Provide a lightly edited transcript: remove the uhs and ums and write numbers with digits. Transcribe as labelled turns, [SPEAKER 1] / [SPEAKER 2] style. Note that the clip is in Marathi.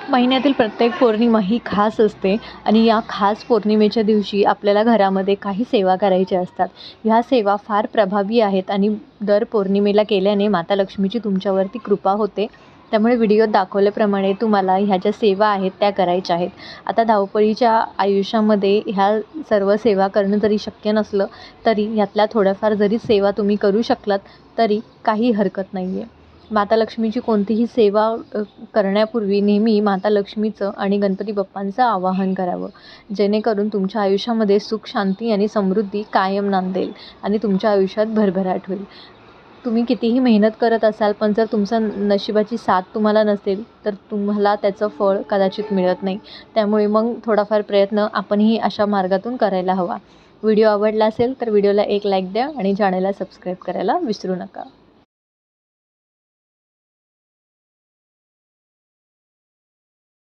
[SPEAKER 1] महिन्यातील प्रत्येक पौर्णिमा ही खास असते आणि या खास पौर्णिमेच्या दिवशी आपल्याला घरामध्ये काही सेवा करायच्या असतात. ह्या सेवा फार प्रभावी आहेत आणि दर पौर्णिमेला केल्याने माता लक्ष्मीची तुमच्यावरती कृपा होते. त्यामुळे व्हिडिओत दाखवल्याप्रमाणे तुम्हाला ह्या ज्या सेवा आहेत त्या करायच्या आहेत. आता धावपळीच्या आयुष्यामध्ये ह्या सर्व सेवा करणं जरी शक्य नसलं तरी ह्यातल्या थोड्याफार जरी सेवा तुम्ही करू शकलात तरी काही हरकत नाही आहे. माता लक्ष्मीची कोणतीही सेवा करण्यापूर्वी नेहमी माता लक्ष्मीचं आणि गणपती बाप्पांचं आवाहन करावं, जेणेकरून तुमच्या आयुष्यामध्ये सुख, शांती आणि समृद्धी कायम नांदेल आणि तुमच्या आयुष्यात भरभराट होईल. तुम्ही कितीही मेहनत करत असाल, पण जर तुमचं नशिबाची साथ तुम्हाला नसेल, तर तुम्हाला त्याचं फळ कदाचित मिळत नाही. त्यामुळे मग थोडाफार प्रयत्न आपणही अशा मार्गातून करायला हवा. व्हिडिओ आवडला असेल तर व्हिडिओला एक लाईक द्या आणि चॅनलला सबस्क्राईब करायला विसरू नका.